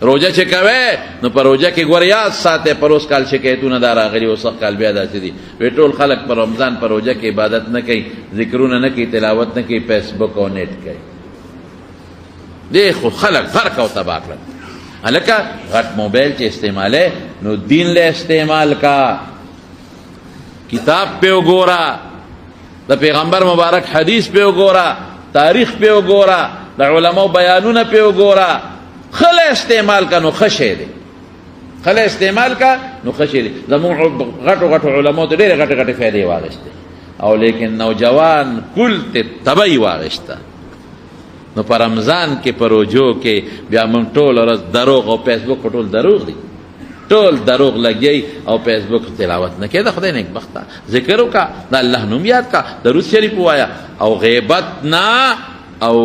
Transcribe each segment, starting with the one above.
روجه چې کوي نو په روجه کې ګوره یاد ساته پر اوس کال شکایتونه دا راغلي اوس کال بیا داسې دي وی ټول خلک په رمضان په روجه کې عبادت نه کوي ذکرونه نه کوي تلاوت نه کوي فیسبوک او نیټ کوي دی خو خلک غرق او تباه کړل هلکه غټ موبایل چې استعمالی نو دین له استعمال کا کتاب پہ وګوره د پیغمبر مبارک حدیث پہ وګوره تاریخ پہ وګوره د علماء بیانونه پہ وګوره خله استعمال کا نو خشه دی خله استعمال کا نو خشه دی زمون غټو علماء ته ډېرې غټې فایدې واغېستې او لیکن نوجوان کل ته تبعی واغېسته نو په رمضان کې په روجو کې بیا موږ ټول ورځ دروغ او فیسبوک په ټول دروغ دی ټول دروغ لګي او فیسبوک تلاوت نه کوي د خدای نیکبخته ذکر وکړه د الله نوم یاد کا درود شریف ووایه او غیبت نه او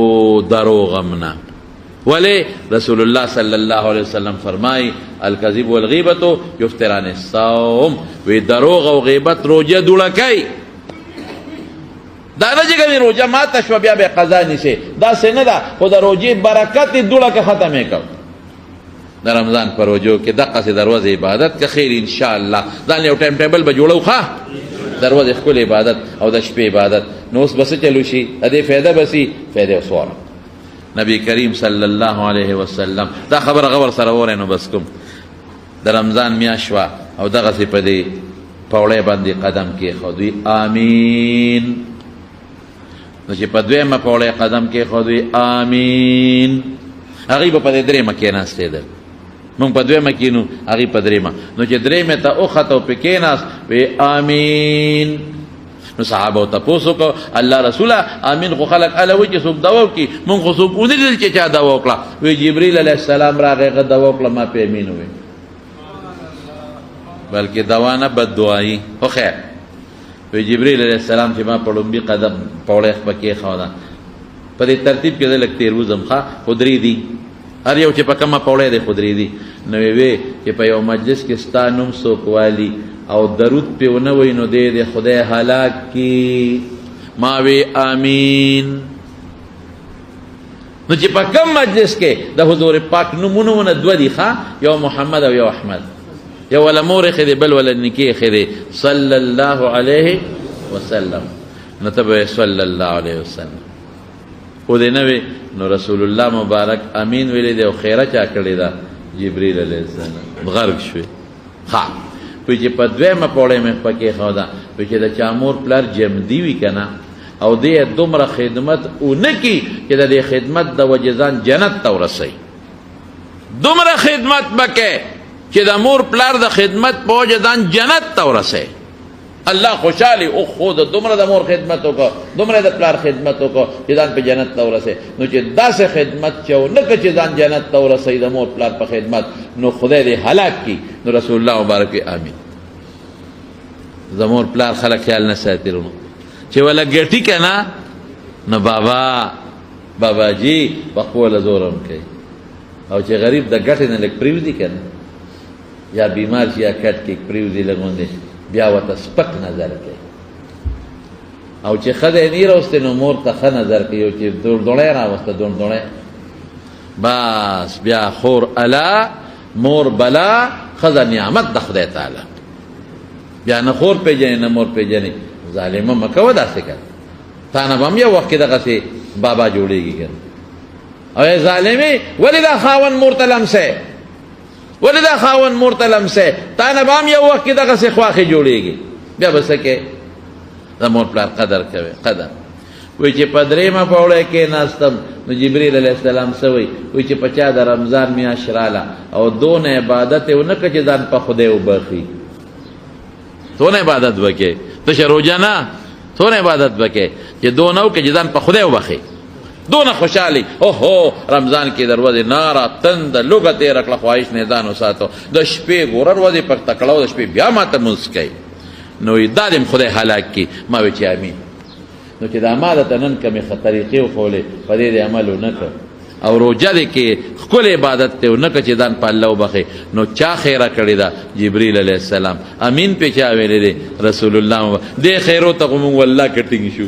دروغ هم نه ولی رسول الله صلی الله علیه وسلم فرمای الکذب والغیبت یفتران الصوم وی دروغ او غیبت روجه دوړه کوي دا نه چې کوي روجه ماته شوه بیا به قضا نیسي داسې نه ده خو د روجې برکت یې دوړه که ختمې کړ د رمضان په روجو کې دقسې د ورځې عبادت که خیر انشاءالله ځان یو ټایم ټیبل به جوړو ښه د ورځې ښکلې عبادت او د شپې عبادت نو اوس به څه چلو شي د دې فایده به سي فایده وسواره نبی کریم صلی الله علیه وسلم دا خبره غور سره وره نو بس کوم د رمضان میاشت وه او دغسې په دې پوړی باندې قدم کېښودوي آمین نو چې په دویمه پوړی قدم کېښودوي آمین هغوی به په دې درېیمه کېناستېدل مونږ په دویمه کېنو هغوی په درېیمه نو چې درېیمې ته وخته او پې کېناست وی آمین نو صحابه تپوس وکړو الله رسوله امین خو خلک اله وایي چې څوک دوا وکړي مونږ خو څوک ونه لیدل چې چا دوا وکړه وی جبریل علیه السلام راغی هغه دوا وکړه ما پې امین ووی بلکې دوا نه بد دعایي خو خیر وی جبریل علیه السلام چې ما په لومبي قدم پوړی خپه کېښوده په دې ترتیب کې زه لږ تېر وځم ښه خو درې دي هر یو چې په کومه پوړی دی خو درې دي نو وی چې په یو مجلس کې ستا نوم څوک والي او درود پې ونه وی نو دی د خدای هلاک کی ما وی آمین نو چې په کم مجلس کې د حضور پاک نومونه ونه دوه دي ښه یو محمد او یو احمد یو ولا مور ښه دی بل ولا نکې ښه دی صلی الله علیه وسلم نو ته به صلی الله علیه وسلم خو دې نه وی نو رسول الله مبارک امین ویلی دی او خیره چا کړې ده جبریل علیه السلام غرق شوې ښه وی چې په دویمه پوړی مې خپه کېښوده وی چې د چا مور پلار جمدي وي که نه او دی دومره خدمت ونه کي چې د دې خدمت د وجې ځان جنت ته ورسوي دومره خدمت به کوې چې د مور پلار د خدمت په وجې ځان جنت ته ورسوي الله خوشحالي او خو د دومره د مور خدمت وکړه دومره د پلار خدمت وکړه چې ځان په جنت ته ورسوي نو چې داسې خدمت چې ونه کړه چې ځان جنت ته ورسوي د مور پلار په خدمت نو خدای دې هلاک کړي نو رسول الله مبارک آمین د مور پلار خلک خیال نه ساتي نو چې ولا ګټي که نه نو باباجي په خپله زور هم کوي او چې غریب د ګټې نه لږ پرېوځي که نه یا بیمار شي یا کټ کې پرېوځي لږ غوندې بیا ورته سپک نظر کوي او چې ښځه یې نه راوستې نو مور ته ښه نظر کوي او چې دوړدوړی راوسته دوړدوړی بس بیا خور الا مور بلا ښځه نعمت د خدای تعالی بیا نه خور پېژنې نه مور پېژنې ظالمه مه کوه داسې که تا نه به هم یو وخت کې دغسې بابا جوړېږي که او ای ظالمې ولې دا خاوند مور ته لمسی ولې دا خاوند مور ته لمسی تا نه به هم یو وخت کې دغسې خواښې جوړېږي بیا به څه کې د مور پلار قدر کوي قدر وی چې په درېیمه پوړی کېناستم نو جبریل علیه السلام څه وی چې په چا د رمضان میاشت راله او دونه عبادت یې ونه کړه چې ځان په خدای وبخي څونه عبادت وکړې تشه روژه نه څونه عبادت وکړې چې دونه وکړې چې ځان په خدای وبخي دونه خوشحالي اوهو رمضان کې د ورځې ناره تنده لوږه تېره کړه خواهش نه ځان وساتو د شپې ګوره ورځې پر تکړه د شپې بیا ماته مونځ کوي نو دا دې خدای هلاک کړي ما وی چې امین نو چې دا ما درته نن کمې طریقې وښولې په دې دې عمل ونه کړ او روژه دې کې ښکلی عبادت دی ونه کړه چې ځان په الله وبخې نو چا خیره کړې ده جبریل علیه السلام امین پې چا ویلی دی رسول الله دې خیرو ته خو مونږ والله کټینګ شو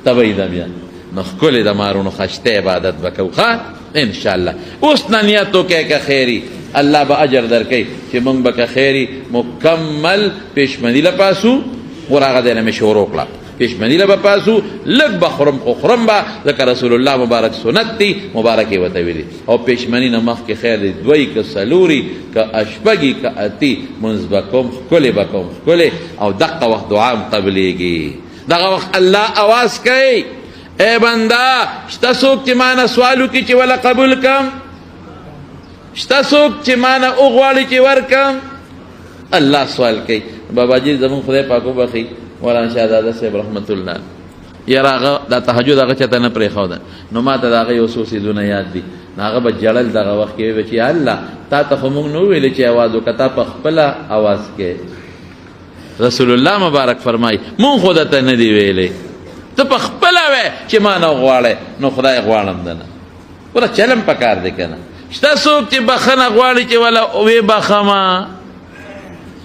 تبه یې ده بیا نو ښکلې د مارونو خشته عبادت به کوو ښه انشاءالله. اوس نه نیت وکړئ که خیري، الله به اجر درکوي چې موږ به که خیري مکمل پیشمني له پاسو. ور هغه دی نه مې شروع کړه، پیشمني له به پاسو، لږ به خورم خو خورم به، ځکه رسول الله مبارک سنت دی، مبارک یې ورته ویلي. او پیشمني نه مخکې خیر دی دوی که څلوري که اشپږي که اتي مونځ به کوم، ښکلې به کوم ښکلې، او دقه وخت دعا هم قبلېږي. دغه وخت الله اواز کوي اے بنده شته څوک چې ما نه سوال وکړي چې وله قبول کم؟ شته څوک چې ما نه وغواړي چې ورکم؟ الله سوال کوي. باباجي زمونږ خدای پاک وبخي مولانا شهزاده صاحب رحمت الله، یاره هغه دا تهجد هغه چاته نه پرېښوده، نو ما ته د هغه یو څو څیزونه یاد دي. نو هغه به جړل دغه وخت کې ویل چې الله تا ته خو موږ نه وویلې چې اواز وکړه، تا په خپله اواز کې. رسول الله مبارک فرمایي مونږ خو درته نه دي ویلې، ته په خپله وی چې ما نه غواړې، نو خدای غواړم ده نه. ګوره چلم پکار دی که نه. شته څوک چې بخښنه غواړي چې وله وې بخمه،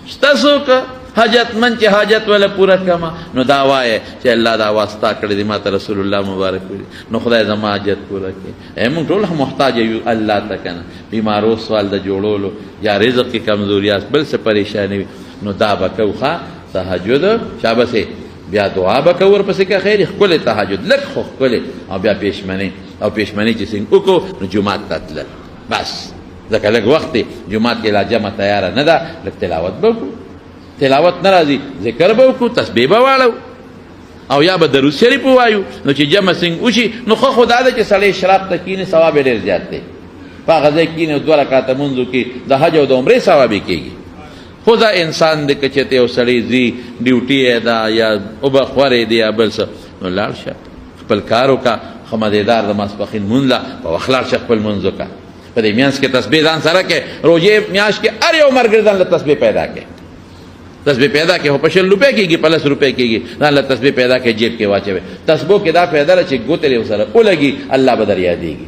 شته څوک حاجتمند چې حاجت ولا پوره کما، نو دا وایه چې الله دا واسطه کړې دي ما ته رسول الله مبارک ویلي، نو خدای زما حاجت پوره کړي. موږ ټول محتاج یو الله ته که نه، بیمارو سوال د جوړولو یا رزق کې کمزوري است، بل څه پریشاني وي، نو دا به کوو ښه تهجد شابسې، بیا دعا به کوو ورپسې که خیر ښکلې تهجد لږ خو ښکلې، او بیا پیشمنۍ. او پیشمنۍ چې څنګه وکړو نو جومات ته تلل بس، ځکه لږ وخت دی جومات کې لا جمع تیاره نه ده، لږ تلاوت به وکړو، تلاوت نه راځي ذکر به وکړو، تسبیح به واړو، او یا به درود شریف ووایو. نو چې جمع څنګه وشي نو ښه خو دا ده چې سړی اشراق ته کښېني ثواب یې ډېر زیات دی. په هغه ځای کښېني او 2 رکعته مونځ وکړي، د حج او د عمرې ثواب یې کېږي. خو دا انسان دی که چېرته یو سړی ځي ډیوټي یې ده یا اوبه خورې دی یا بل څه، نو لاړ شه خپل کار وکړه، ښه مزېدار د ماسپښین مونځ له په وخت لاړ شه خپل مونځ وکړه. په دې میانځ کې تسبیح ځان سره کې، روژې میاشت کې هر یو مرګ ځان له تسبیح پیدا کې، تسبیح پیدا کې خو په 100 روپۍ کېږي، په 10 روپۍ کېږي، ځان له تسبیح پیدا کې جیب کې واچوي. تسبیح کې دا پیدا ده چې ګوتې یې ورسره ولګي الله به در یادېږي.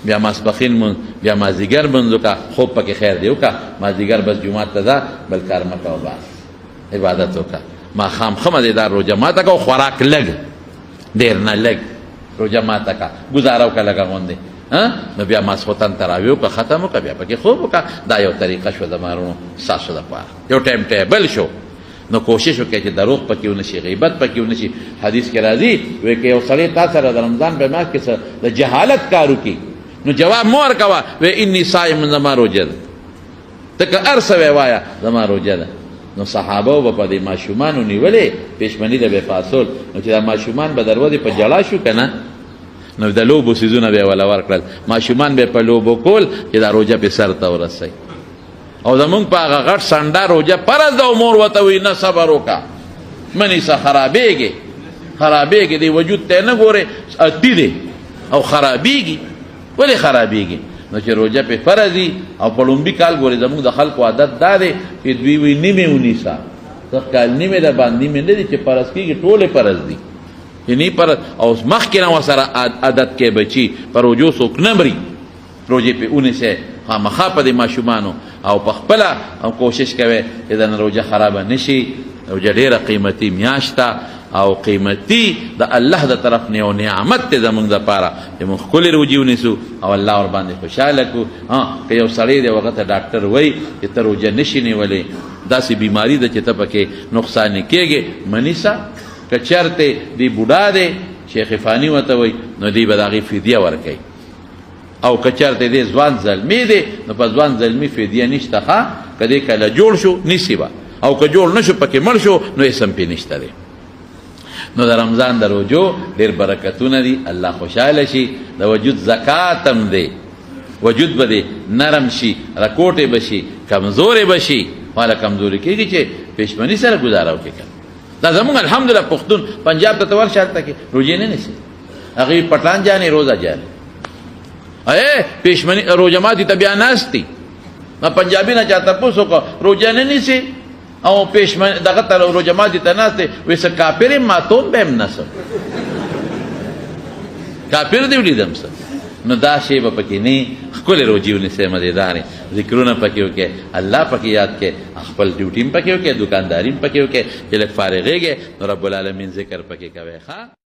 بیا ماسپښین مونځ، بیا مازدیګر مونځ وکړه، خوب پکې خیر دی وکړه، مازدیګر بس جومات ته ځه، بل کار مه کوه، بس عبادت وکړه. ماښام ښه مزېدار روژه ماته کړه، خوراک لږ ډېر نه لږ روژه ماته کړه، ګزاره وکړه لږه غوندې، نو بیا ماسخوتن تراویح وکړه، ختم وکړه، بیا پکې خوب وکړه. دا یو طریقه شو د مارونو ستاسو دپاره، یو ټایم ټیبل شو. نو کوشش وکړئ چې دروغ پکې ونه شي، غیبت پکې ونه شي. حدیث کې راځي وایي که یو سړی تا سره د رمضان په میاشت کې د جهالت کار وکړي نو جواب مه ورکوه وایي انی صایم، زما روژه ده. ته که هر څه وایه زما روژه ده. نو صحابه به په دې ماشومانو نیولې پیشمني د بې پاسول، نو چې دا ماشومان به در ودې په جړا شو که نه، نو د لوبو څیزونه به یې وله ورکړل، ماشومان به یې په لوبو کول چې دا روژه پې سر ته ورسوي. او زمونږ په هغه غټ سنډه روژه فرض ده او مور ورته وایي نه صبر وکړه مه نیسه، خرابېږي خرابېږي، دی وجود ته نه ګورې ادي دی او خرابېږي. ولې خرابېږي؟ نو چې روژه پې فرض وي او په لومبي کال ګورې زمونږ د خلکو عادت دا دی چې دوی وایي نیمې ونیسه، سږ کال نیمې ده باندې نیمې نه دي چې فرض کېږي، ټولې فرض دي یعنی پر او مخکې نه ورسره عادت کې بچي په روژو څوک نه مري، روژې پې ونیسئ خامخا په دې ماشومانو، او په خپله کوشش کوئ چې د روژه خرابه نه شي. روژه ډېره قیمتي میاشت ده او قیمتي د الله د طرف نه یو نعمت دی زمونږ دپاره چې موږ ښکلې روژې ونیسو او الله ورباندې خوشحاله کړو. که یو سړی دی هغه ته ډاکټر وایي چې ته روژه نشي نیولی، داسې بیماري ده چې ته پکې نقصانې کېږې، مه نیسه. که چرته دی بوډا دی شیخ فانی ورته وایي نو دی به د هغې فدیه ورکوي، او که چرته دی ځوان زلمي دی نو په ځوان زلمي فدیه نشته ښه، که دی کله جوړ شو نیسي به، او که جوړ نه شو پکې مړ شو نو اسم پې نشته دی. نو د رمضان د روژو ډېر برکتونه دي، الله خوشحاله شي. د وجود زکات هم دی، وجود به دی نرم شي، رکوټې به شي، کمزورې به شي. والا کمزوري کېږي چې پېشمني سره ګزاره وکړي. دا زمونږ الحمدلله پښتون پنجاب ته ته ورشه هلته کې روژې نه نیسي، هغوی پټان جانې روزه جانې پېشمني روژه ماتي ته بیا ناست دي. ما پنجابي نه چا تپوس وکړه روژه نه نیسي او پېشمني دغه ته روژه ماتي ته ناست دی، وایي څه کافر یم ماتوم به یم نسم، کافر دې ولیدم څه. نو دا شی به پکې نه، ښکلې روژې ونیسئ، مزېدارې ذکرونه پکې وکړئ، الله پکې یاد کړئ، خپل ډیوټي هم پکې وکړئ، دکانداري هم پکې وکړئ، چې لږ فارغېږئ نو رب العالمین ذکر پکې کوئ ښه.